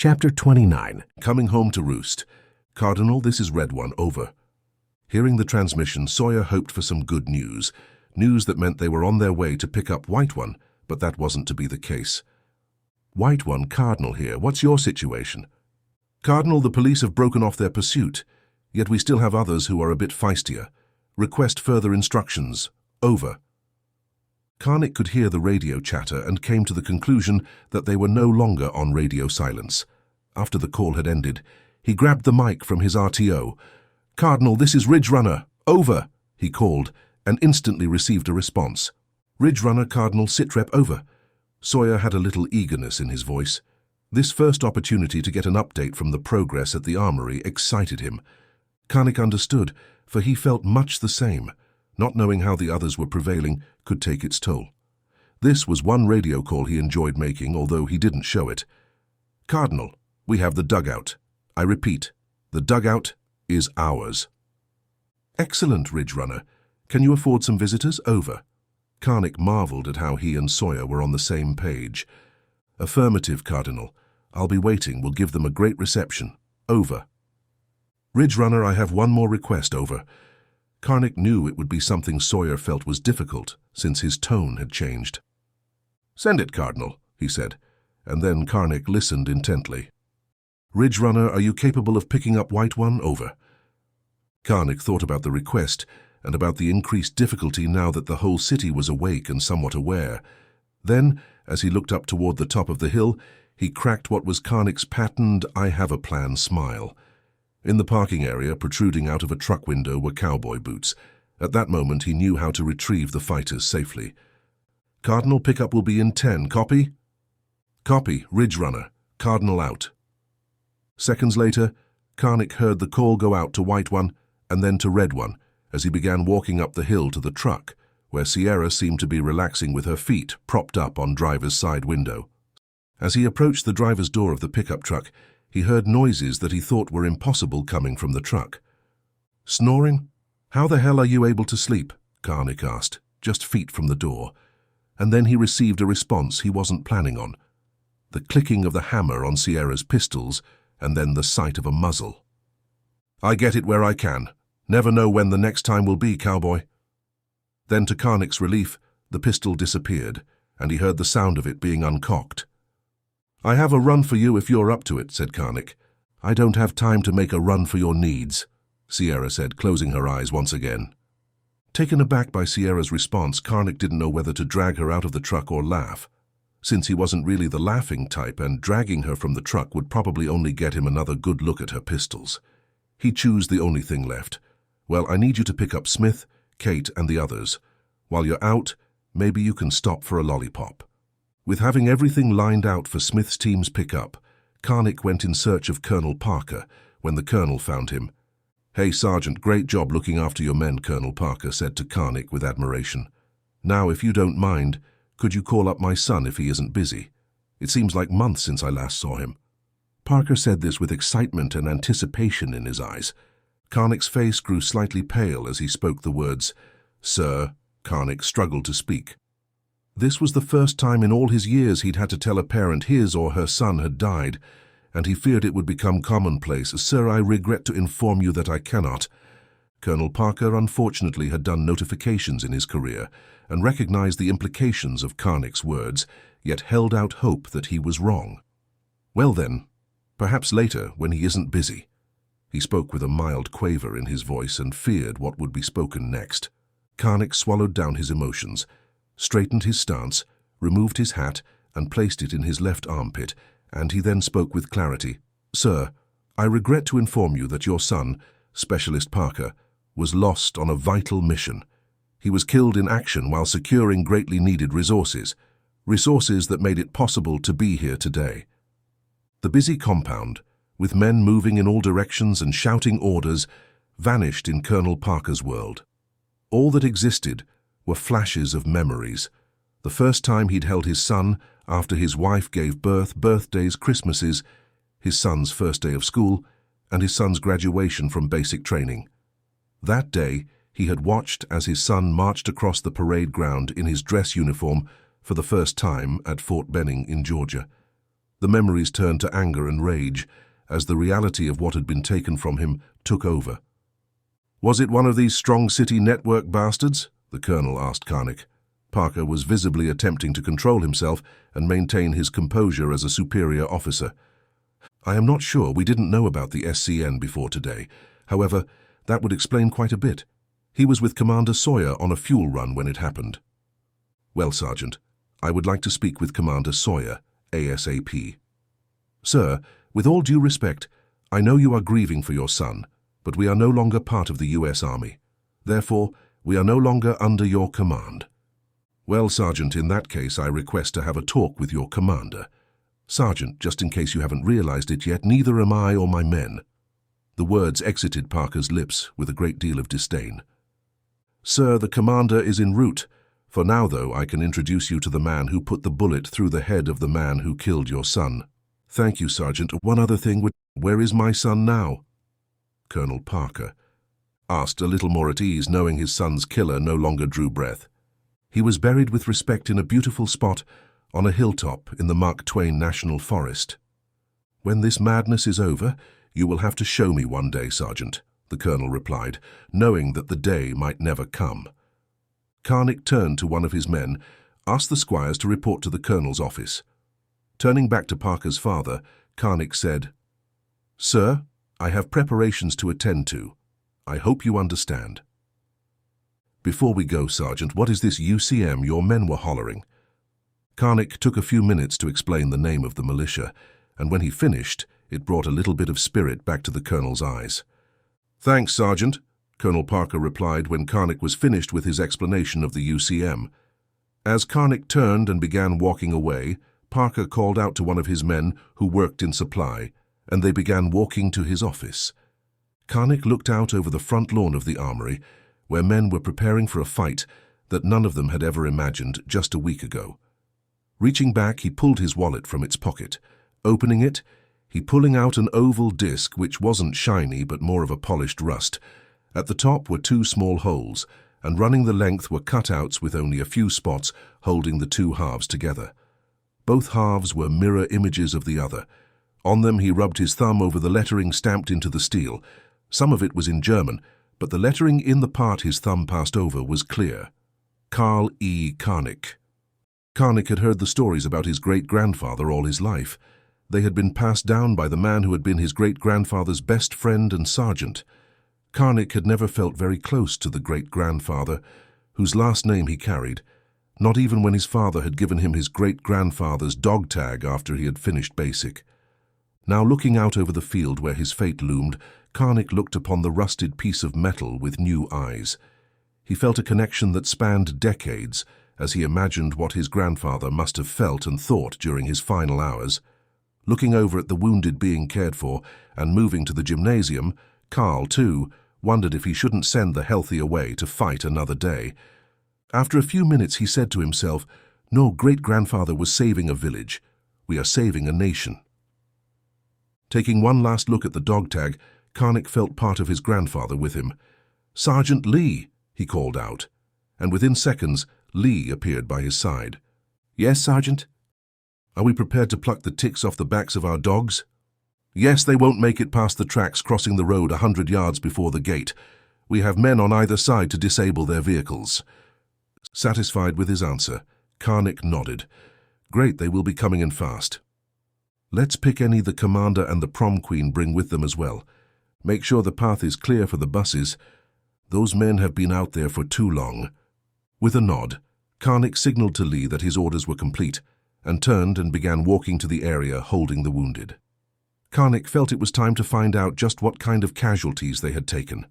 Chapter 29. Coming home to Roost. Cardinal, this is Red One, over. Hearing the transmission, Sawyer hoped for some good news. News that meant they were on their way to pick up White One, but that wasn't to be the case. White One, Cardinal here. What's your situation? Cardinal, the police have broken off their pursuit, yet we still have others who are a bit feistier. Request further instructions. Over. Karnik could hear the radio chatter and came to the conclusion that they were no longer on radio silence. After the call had ended, he grabbed the mic from his RTO. Cardinal, this is Ridge Runner. Over, he called, and instantly received a response. Ridge Runner, Cardinal, sitrep, over. Sawyer had a little eagerness in his voice. This first opportunity to get an update from the progress at the armory excited him. Karnik understood, for he felt much the same. Not knowing how the others were prevailing could take its toll. This was one radio call he enjoyed making, although he didn't show it. Cardinal, we have the dugout. I repeat, the dugout is ours. Excellent, Ridge Runner. Can you afford some visitors? Over. Karnik marveled at how he and Sawyer were on the same page. Affirmative, Cardinal. I'll be waiting. We'll give them a great reception. Over. Ridge Runner, I have one more request. Over. Karnik knew it would be something Sawyer felt was difficult, since his tone had changed. Send it, Cardinal, he said, and then Karnik listened intently. Ridge Runner, are you capable of picking up White One? Over. Karnik thought about the request and about the increased difficulty now that the whole city was awake and somewhat aware. Then, as he looked up toward the top of the hill, he cracked what was Karnik's patterned "I have a plan" smile. In the parking area, protruding out of a truck window, were cowboy boots. At that moment, he knew how to retrieve the fighters safely. Cardinal, pickup will be in 10. Copy? Copy. Ridge Runner. Cardinal out. Seconds later, Karnik heard the call go out to White One and then to Red One as he began walking up the hill to the truck, where Sierra seemed to be relaxing with her feet propped up on driver's side window. As he approached the driver's door of the pickup truck, he heard noises that he thought were impossible coming from the truck. Snoring? How the hell are you able to sleep? Karnik asked, just feet from the door. And then he received a response he wasn't planning on. The clicking of the hammer on Sierra's pistols, and then the sight of a muzzle. I get it where I can. Never know when the next time will be, cowboy. Then to Karnik's relief, the pistol disappeared, and he heard the sound of it being uncocked. I have a run for you if you're up to it, said Karnik. I don't have time to make a run for your needs, Sierra said, closing her eyes once again. Taken aback by Sierra's response, Karnik didn't know whether to drag her out of the truck or laugh. Since he wasn't really the laughing type, and dragging her from the truck would probably only get him another good look at her pistols. He chose the only thing left. Well, I need you to pick up Smith, Kate, and the others. While you're out, maybe you can stop for a lollipop. With having everything lined out for Smith's team's pickup, Karnik went in search of Colonel Parker when the colonel found him. Hey, Sergeant, great job looking after your men, Colonel Parker said to Karnik with admiration. Now, if you don't mind, could you call up my son if he isn't busy? It seems like months since I last saw him. Parker said this with excitement and anticipation in his eyes. Karnik's face grew slightly pale as he spoke the words, Sir. Karnik struggled to speak. This was the first time in all his years he'd had to tell a parent his or her son had died, and he feared it would become commonplace. Sir, I regret to inform you that I cannot. Colonel Parker unfortunately had done notifications in his career and recognized the implications of Karnik's words, yet held out hope that he was wrong. Well then, perhaps later when he isn't busy. He spoke with a mild quaver in his voice and feared what would be spoken next. Karnik swallowed down his emotions, straightened his stance, removed his hat, and placed it in his left armpit, and he then spoke with clarity. Sir, I regret to inform you that your son, Specialist Parker, was lost on a vital mission. He was killed in action while securing greatly needed resources that made it possible to be here today. The busy compound, with men moving in all directions and shouting orders, vanished in Colonel Parker's world. All that existed were flashes of memories. The first time he'd held his son after his wife gave birth, birthdays, Christmases, his son's first day of school, and his son's graduation from basic training. That day, he had watched as his son marched across the parade ground in his dress uniform for the first time at Fort Benning in Georgia. The memories turned to anger and rage as the reality of what had been taken from him took over. "Was it one of these Strong City Network bastards?" the colonel asked Karnik. Parker was visibly attempting to control himself and maintain his composure as a superior officer. "I am not sure. We didn't know about the SCN before today. However, that would explain quite a bit. He was with Commander Sawyer on a fuel run when it happened." "Well, Sergeant, I would like to speak with Commander Sawyer, ASAP." "Sir, with all due respect, I know you are grieving for your son, but we are no longer part of the U.S. Army. Therefore, we are no longer under your command." "Well, Sergeant, in that case I request to have a talk with your commander." "Sergeant, just in case you haven't realized it yet, neither am I or my men." The words exited Parker's lips with a great deal of disdain. "Sir, the commander is en route. For now, though, I can introduce you to the man who put the bullet through the head of the man who killed your son." "Thank you, Sergeant. One other thing, where is my son now?" Colonel Parker asked, a little more at ease, knowing his son's killer no longer drew breath. "He was buried with respect in a beautiful spot on a hilltop in the Mark Twain National Forest." "When this madness is over, you will have to show me one day, Sergeant," the colonel replied, knowing that the day might never come. Karnik turned to one of his men, asked the squires to report to the colonel's office. Turning back to Parker's father, Karnik said, "Sir, I have preparations to attend to. I hope you understand." "Before we go, Sergeant, what is this UCM your men were hollering?" Karnik took a few minutes to explain the name of the militia, and when he finished, it brought a little bit of spirit back to the colonel's eyes. "Thanks, Sergeant," Colonel Parker replied when Karnik was finished with his explanation of the UCM. As Karnik turned and began walking away, Parker called out to one of his men who worked in supply, and they began walking to his office. Karnik looked out over the front lawn of the armory, where men were preparing for a fight that none of them had ever imagined just a week ago. Reaching back, he pulled his wallet from its pocket. Opening it, he pulling out an oval disc which wasn't shiny but more of a polished rust. At the top were two small holes, and running the length were cutouts with only a few spots holding the two halves together. Both halves were mirror images of the other. On them he rubbed his thumb over the lettering stamped into the steel. Some of it was in German, but the lettering in the part his thumb passed over was clear. Carl E. Karnik. Karnik had heard the stories about his great-grandfather all his life. They had been passed down by the man who had been his great-grandfather's best friend and sergeant. Karnik had never felt very close to the great-grandfather, whose last name he carried, not even when his father had given him his great-grandfather's dog tag after he had finished basic. Now looking out over the field where his fate loomed, Karnik looked upon the rusted piece of metal with new eyes. He felt a connection that spanned decades as he imagined what his grandfather must have felt and thought during his final hours. Looking over at the wounded being cared for and moving to the gymnasium, Carl, too, wondered if he shouldn't send the healthy away to fight another day. After a few minutes he said to himself, "No great-grandfather was saving a village. We are saving a nation." Taking one last look at the dog tag, Karnik felt part of his grandfather with him. "Sergeant Lee," he called out, and within seconds Lee appeared by his side. "Yes, Sergeant?" "Are we prepared to pluck the ticks off the backs of our dogs?" "Yes, they won't make it past the tracks crossing the road 100 yards before the gate. We have men on either side to disable their vehicles." Satisfied with his answer, Karnik nodded. "Great, they will be coming in fast. Let's pick any the commander and the prom queen bring with them as well. Make sure the path is clear for the buses. Those men have been out there for too long." With a nod, Karnik signaled to Lee that his orders were complete, and turned and began walking to the area holding the wounded. Karnik felt it was time to find out just what kind of casualties they had taken.